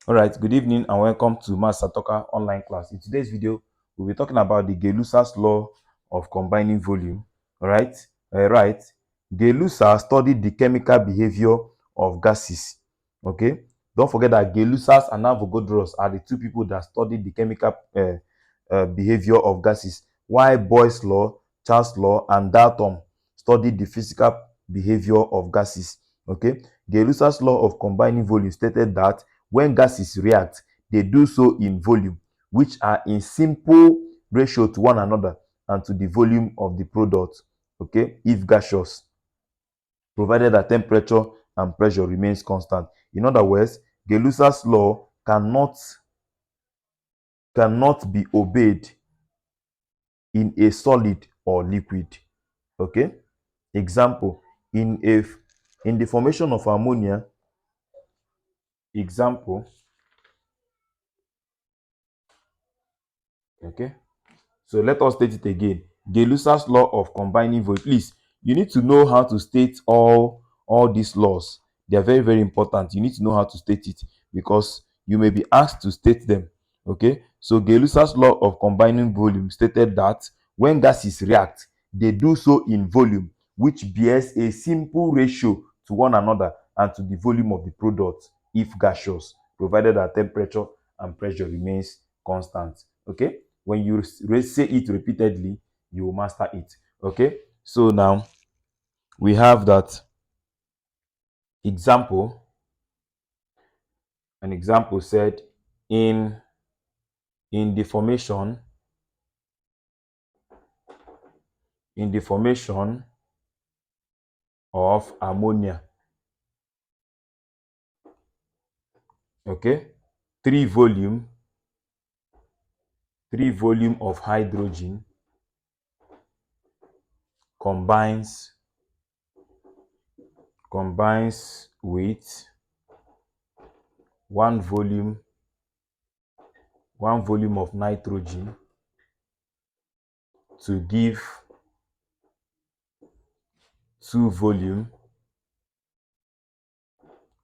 All right, good evening and welcome to Master Talker online class. In today's video, we'll be talking about the Gay Lussac's law of combining volume. All right, Gay Lussac studied the chemical behavior of gases. Okay, don't forget that Gay Lussac and Avogadros are the two people that studied the chemical behavior of gases, while Boyle's law, Charles' law, and Dalton studied the physical behavior of gases. Okay, Gay Lussac's law of combining volume stated that when gases react, they do so in volume, which are in simple ratio to one another and to the volume of the product, okay, if gaseous, provided that temperature and pressure remains constant. In other words, Gay Lussac's law cannot be obeyed in a solid or liquid. Okay, example, in the formation of ammonia, example, okay. So let us state it again. Gay Lussac's law of combining volume. Please, you need to know how to state all these laws. They are very, very important. You need to know how to state it because you may be asked to state them. Okay. So Gay Lussac's law of combining volume stated that when gases react, they do so in volume, which bears a simple ratio to one another and to the volume of the product if gaseous, provided that temperature and pressure remains constant. Okay. When you say it repeatedly, you will master it. Okay, so now we have that example. An example said in the formation of ammonia, okay, three volume of hydrogen combines with one volume of nitrogen to give two volume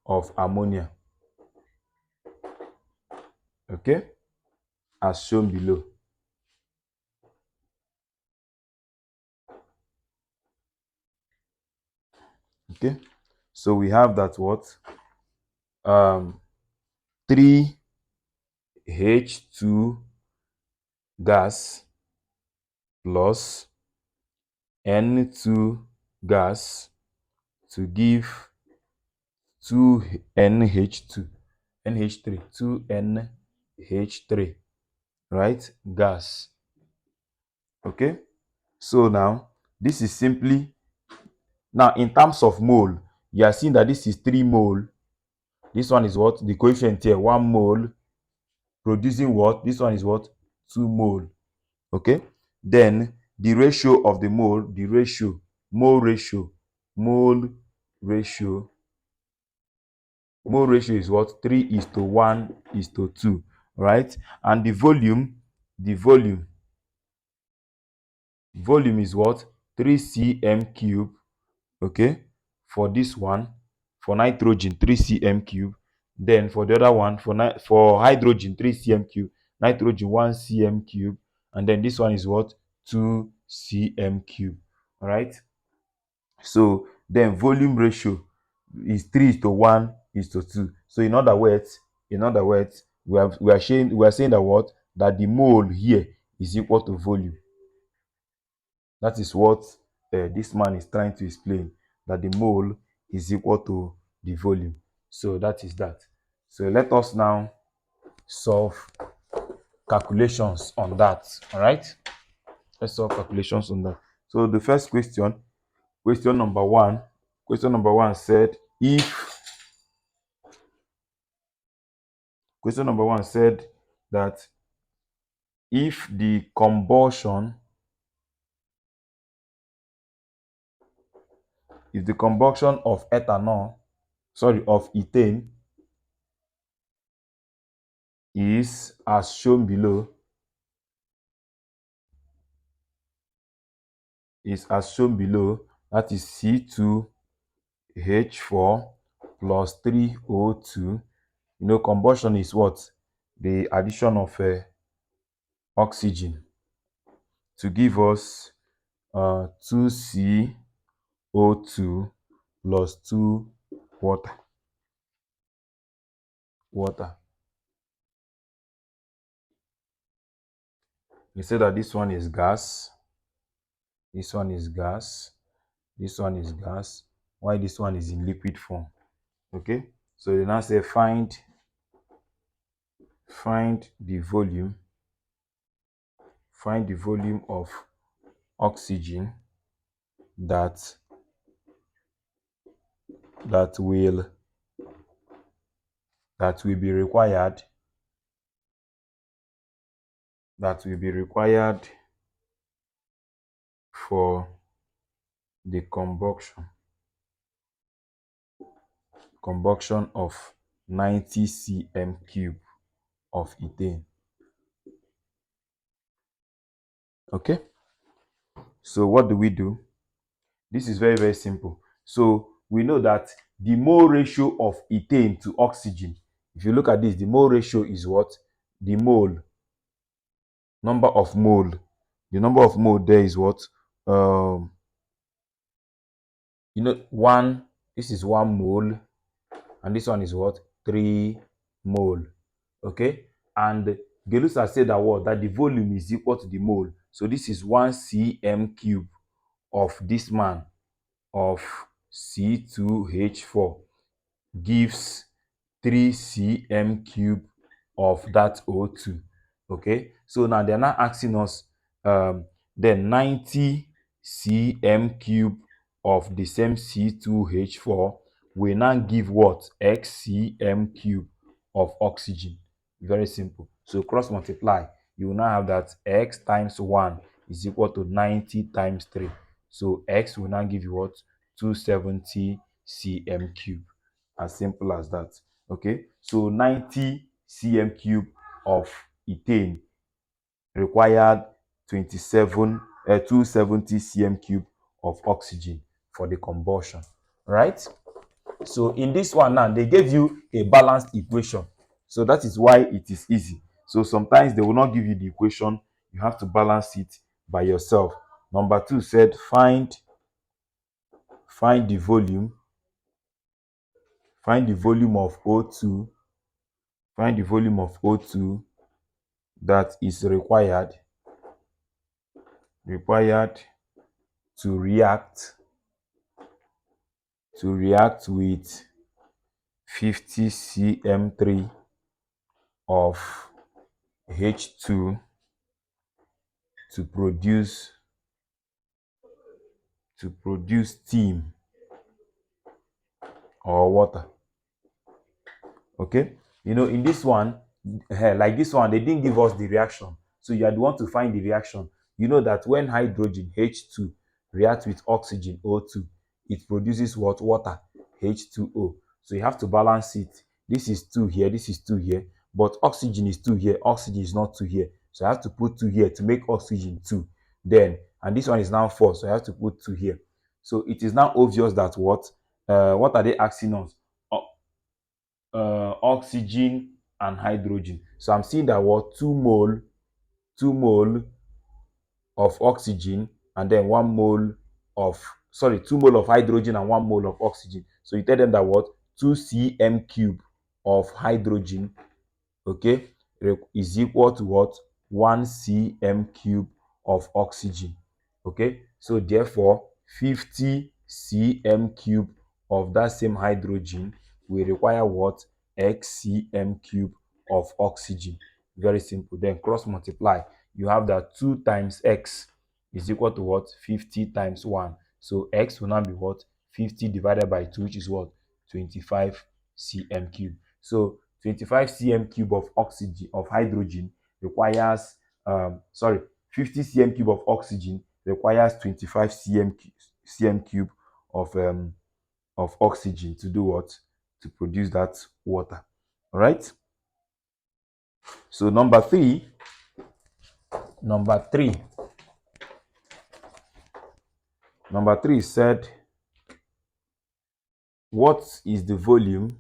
of ammonia, okay, as shown below. Okay, so we have that what 3H2 gas plus N2 gas to give 2NH2 NH3 2NH3, right, gas. Okay, so now this is simply, now in terms of mole, you are seeing that this is 3 mole. This one is what the coefficient here, 1 mole producing what, this one is what, 2 mole. Okay, then the ratio of the mole, mole ratio is what, 3:1:2, right? And the volume is what, 3 cm cube. Okay, for this one, for nitrogen 3 cm cube. Then for the other one, for hydrogen 3 cm cube, nitrogen 1 cm cube, and then this one is what, 2 cm cube. All right, so then volume ratio is 3:1:2. So in other words, we are saying that what, that the mole here is equal to volume. That is what this man is trying to explain, that the mole is equal to the volume. So that is that. So let us now solve calculations on that. All right, let's solve calculations on that. So the first question number one said that if the combustion of ethane is as shown below, that is C2H4 plus 3O2 Combustion is what? The addition of oxygen to give us 2CO2 plus 2 water. You say that this one is gas, this one is gas, this one is gas, why this one is in liquid form. Okay, so they now say find the volume of oxygen that will be required for the combustion of 90 cm cube of ethane. Okay, so what do we do? This is very, very simple. So we know that the mole ratio of ethane to oxygen, if you look at this, the mole ratio is what? The mole, number of mole. The number of mole there is what? This is 1 mole, and this one is what? 3 mole. Okay, and Gay Lussac said that what? That the volume is equal to the mole. So this is 1 cm cube of this man of C2H4 gives 3 cm cube of that O2. Okay, so now they're not asking us then 90 cm cube of the same C2H4 will now give what? X cm cube of oxygen. Very simple. So cross multiply, you will now have that x times 1 is equal to 90 times 3. So x will now give you what? 270 cm cube. As simple as that. Okay, so 90 cm cube of ethane required 270 cm cube of oxygen for the combustion. Right? So in this one now, they gave you a balanced equation. So that is why it is easy. So sometimes they will not give you the equation. You have to balance it by yourself. Number 2 said find the volume of O2. Find the volume of O2 that is required to react with 50 cm3 of H2 to produce steam or water. Okay, in this one, like this one, they didn't give us the reaction, so you had to want to find the reaction. You know that when hydrogen H2 reacts with oxygen O2, it produces what? Water, H2O. So you have to balance it. This is 2 here, this is 2 here, but oxygen is 2 here, oxygen is not 2 here, so I have to put 2 here to make oxygen 2. Then, and this one is now 4, so I have to put 2 here. So it is now obvious that what are they asking us? Oxygen and hydrogen. So I'm seeing that what? 2 mole of oxygen, and then 1 mole of 2 mole of hydrogen and 1 mole of oxygen. So you tell them that what? 2 cm cube of hydrogen, okay, is equal to what? 1 cm cube of oxygen. Okay, so therefore 50 cm cube of that same hydrogen will require what? X cm cube of oxygen. Very simple. Then cross multiply, you have that 2 times x is equal to what? 50 times 1. So x will now be what? 50 divided by 2, which is what? 25 cm cube. So 25 cm cube of oxygen, of hydrogen, requires 50 cm cube of oxygen requires 25 cm cube of oxygen to do what? To produce that water. All right. So number three said, what is the volume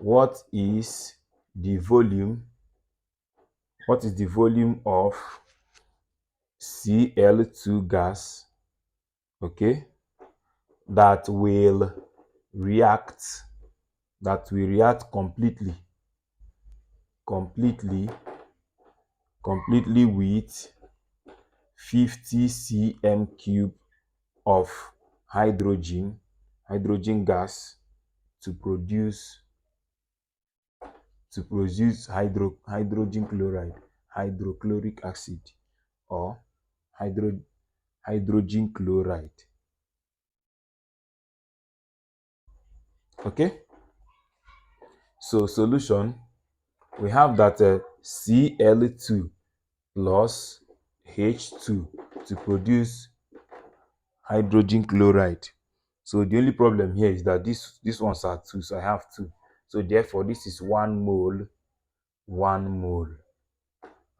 what is the volume of Cl2 gas, okay, that will react completely with 50 cm cube of hydrogen gas to produce hydrogen chloride, hydrochloric acid, or hydro, hydrogen chloride. Okay, so solution, we have that Cl2 plus H2 to produce hydrogen chloride. So the only problem here is that these ones are two, so I have two. So therefore, this is 1 mole,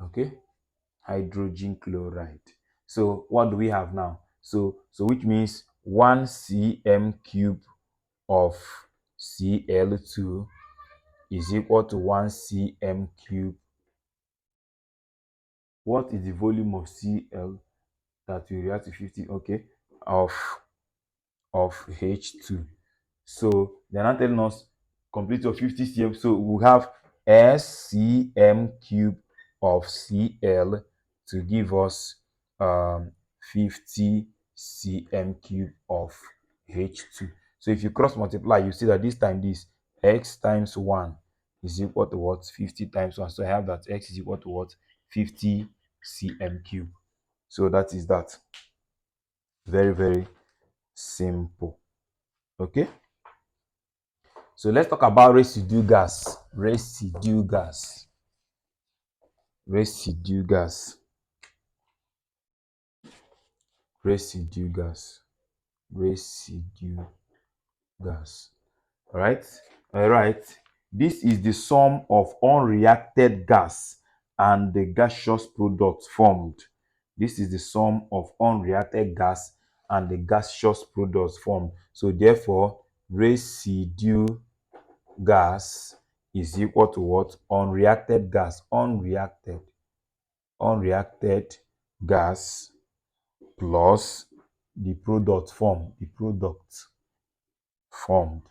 okay, hydrogen chloride. So what do we have now? So which means 1 cm cube of Cl2 is equal to 1 cm cube. What is the volume of Cl that will react to 50? Okay, of H2. So they're not telling us complete of 50 cm. So we have SCm cube of Cl to give us 50 cm cube of H2. So if you cross multiply, you see that this time this x times 1 is equal to what? 50 times 1. So I have that x is equal to what? 50 cm cube. So that is that. Very, very simple. Okay. So let's talk about residue gas. Residue gas. Residue gas. Residue gas. Residue gas. All right. All right. This is the sum of unreacted gas and the gaseous products formed. This is the sum of unreacted gas and the gaseous products formed. So therefore, residue gas is equal to what? Unreacted gas. Unreacted gas plus the product formed. The product formed.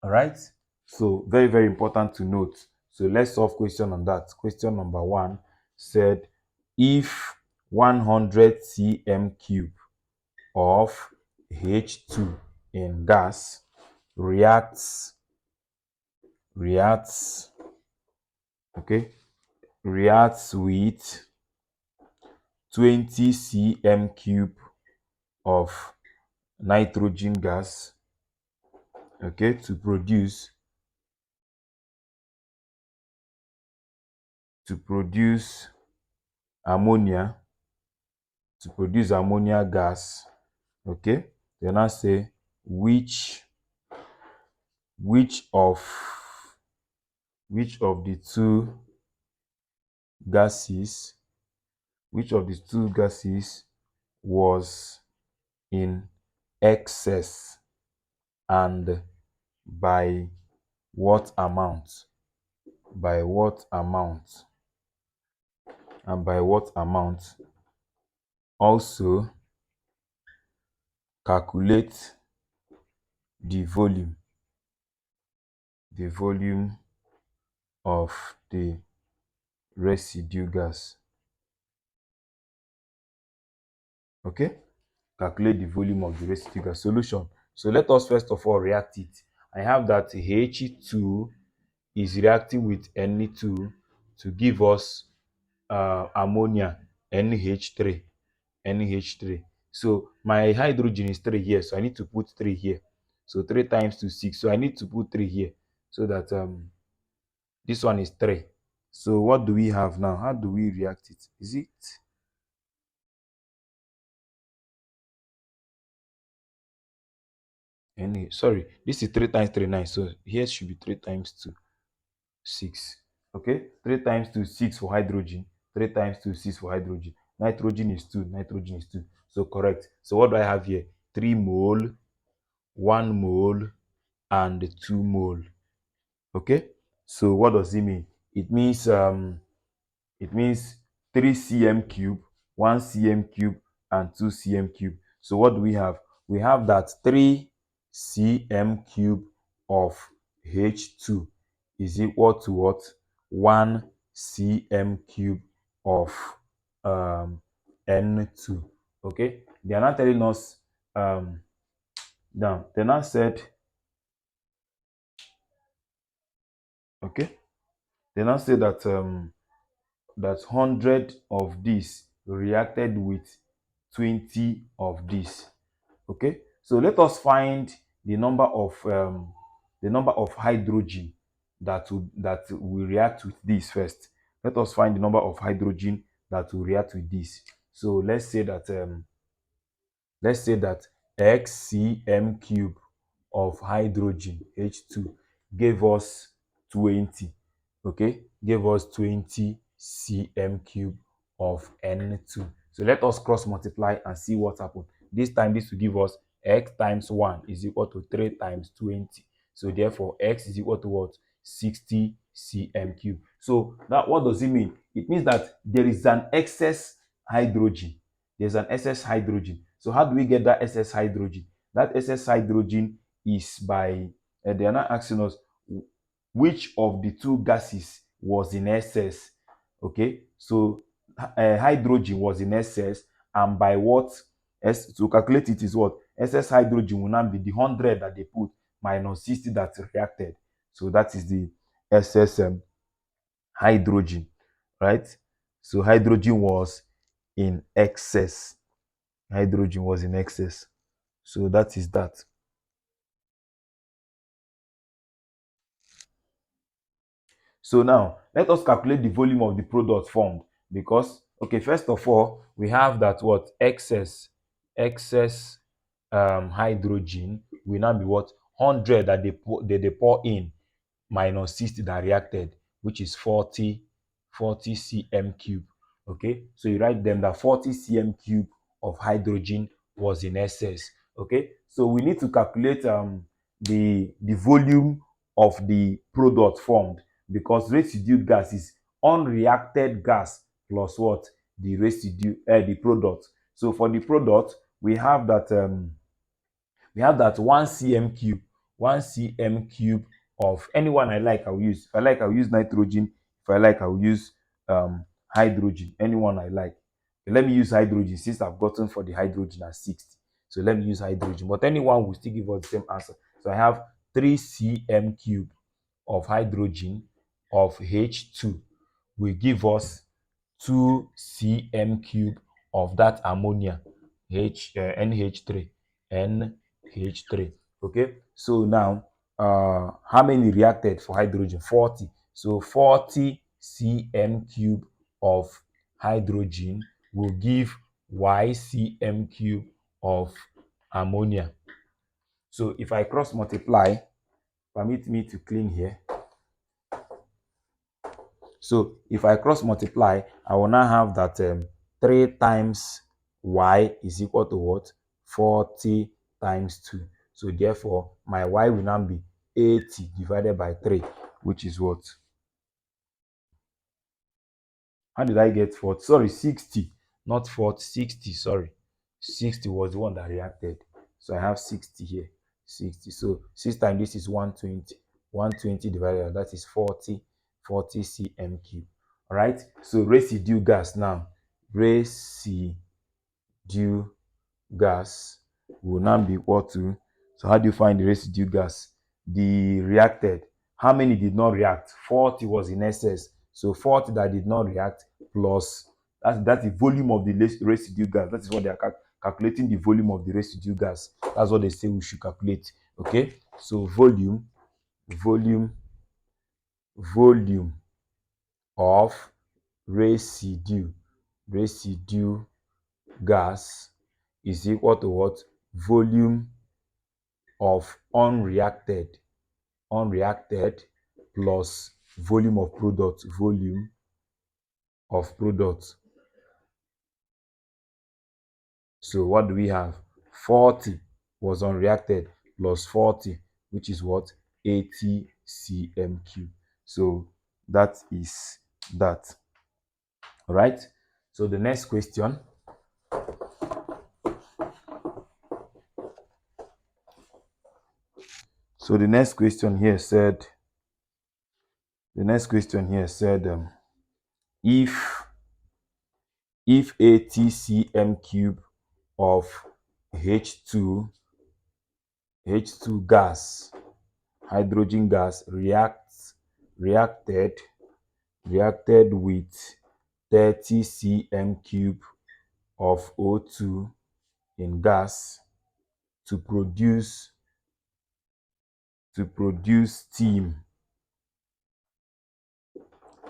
All right. So very, very important to note. So let's solve question on that. Question number 1 said if 100 cm cube of H2 in gas reacts okay, reacts with 20 cm cube of nitrogen gas, okay, to produce ammonia, gas, okay. Then I say which of the two gases was in excess, and by what amount? Also calculate the volume of the residue gas. Okay, calculate the volume of the residue gas. Solution. So let us first of all react it. I have that H2 is reacting with N2 to give us ammonia, NH3. So my hydrogen is 3 here, so I need to put 3 here. So 3 times 2 6. So I need to put 3 here so that this one is 3. So what do we have now? How do we react it? Is it any? Sorry, this is 3 times 3 9. So here should be 3 times 2 6. Okay, 3 times 2 6 for hydrogen. 3 times 2 6 for hydrogen. Nitrogen is 2. So correct. So what do I have here? 3 mole, 1 mole, and 2 mole. Okay, so what does it mean? It means 3 cm cube, 1 cm cube, and 2 cm cube. So what do we have? We have that 3 cm cube of H2 is equal to what? 1 cm cube of N2. Okay, they are not telling us now. They now said, okay, they now say that 100 of this reacted with 20 of this. Okay, so let us find the number of hydrogen that will react with this first. Let us find the number of hydrogen that will react with this. So let's say that xcm cube of hydrogen H2 gave us 20. Okay, gave us 20 cm cube of N2. So let us cross multiply and see what happened. This time this will give us x times 1 is equal to 3 times 20. So therefore x is equal to what? 60 cm cube. So that, what does it mean? It means that there is an excess hydrogen. There's an excess hydrogen. So how do we get that excess hydrogen? That excess hydrogen is by they are not asking us which of the two gases was in excess. Okay, so hydrogen was in excess, and by what? To calculate it is what? Excess hydrogen will now be the 100 that they put minus 60 that reacted. So that is the excess hydrogen, right? So hydrogen was in excess. Hydrogen was in excess. So that is that. So now let us calculate the volume of the product formed, because okay, first of all, we have that what? Excess hydrogen will now be what? 100 that they pour in minus 60 that reacted, which is 40 cm cube. Okay, so you write them that 40 cm cube of hydrogen was in excess. Okay, so we need to calculate the volume of the product formed, because residue gas is unreacted gas plus what? The residue, the product. So for the product, we have that 1 cm cube, 1 cm cube of anyone I like, I'll use. If I like, I'll use nitrogen. If I like, I'll use hydrogen. Anyone I like. Okay, let me use hydrogen since I've gotten for the hydrogen at 60. So let me use hydrogen. But anyone will still give us the same answer. So I have 3 cm cube of hydrogen of H2 will give us 2 cm cube of that ammonia NH3. NH3. Okay, so now how many reacted for hydrogen? 40. So 40 cm cube of hydrogen will give y cm cube of ammonia. So if I cross multiply, permit me to clean here. So if I cross multiply, I will now have that 3 times y is equal to what? 40 times 2. So therefore, my y will now be 80 divided by 3, which is what? How did I get 40? Sorry, 60, not 40, 60, sorry. 60 was the one that reacted. So I have 60 here, 60. So 6 times this is 120. 120 divided by that is 40 cm cube. All right. So residue gas now. Residue gas will now be equal to. So how do you find the residue gas? The reacted. How many did not react? 40 was in excess. So 40 that did not react plus that's the volume of the residue gas. That is what they are calculating, the volume of the residue gas. That's what they say we should calculate. Okay. So volume of residue gas is equal to what? Volume of unreacted plus volume of product. So what do we have? 40 was unreacted plus 40 which is what? 80 cm cube. So that is that. All right. So the next question. So the next question here said, if 80 cm cube of H2 gas, hydrogen gas reacted with 30 cm cube of O2 in gas to produce steam.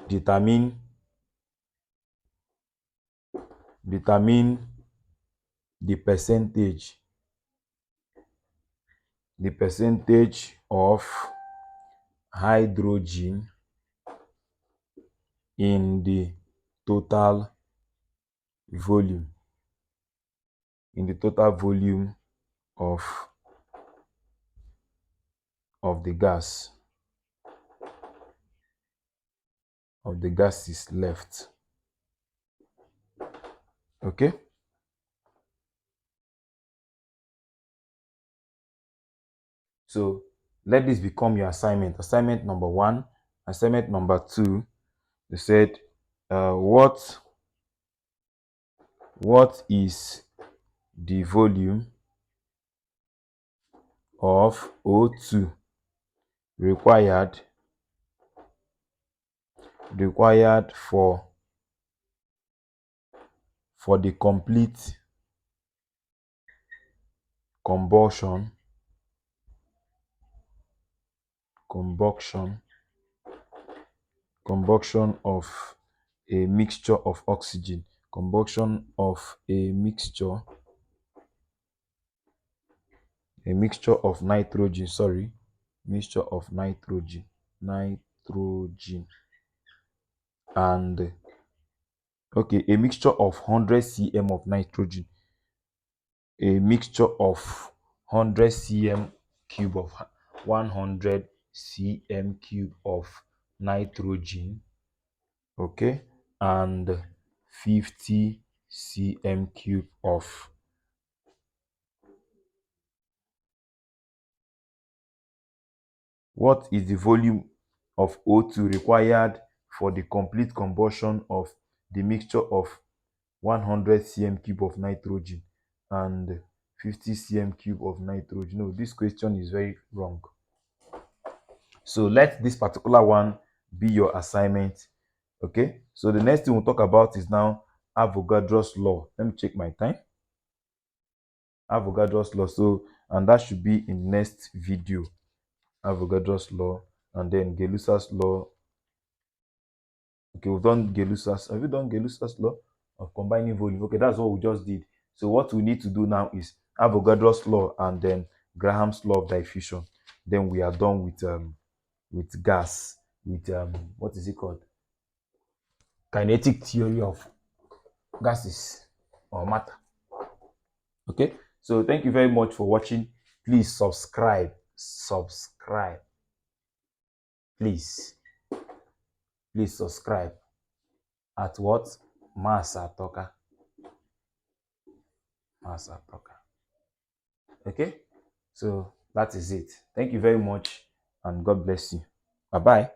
Determine the percentage of hydrogen in the total volume of the gases left. Okay. So let this become your assignment. Assignment number 1, assignment number 2. They said, what is the volume of O2 required for the complete combustion of a mixture of oxygen, a mixture of nitrogen, and okay, a mixture of 100 cm of nitrogen, a mixture of 100 cm cube of 100 cm cube of nitrogen, okay, and 50 cm cube of what is the volume of O2 required for the complete combustion of the mixture of 100 cm cube of nitrogen and 50 cm cube of nitrogen? No, this question is very wrong. So let this particular one be your assignment. Okay, so the next thing we'll talk about is now Avogadro's law. Let me check my time. Avogadro's law. So, and that should be in next video. Avogadro's law, and then Gay Lussac's law. Okay, we've done Gay Lussac's. Have you done Gay Lussac's law of combining volume? Okay, that's what we just did. So what we need to do now is Avogadro's law and then Graham's law of diffusion. Then we are done with gas, with what is it called? Kinetic theory of gases or matter. Okay, so thank you very much for watching. Please subscribe. Please subscribe at what? Masatoka. Okay, so that is it. Thank you very much and God bless you. Bye bye.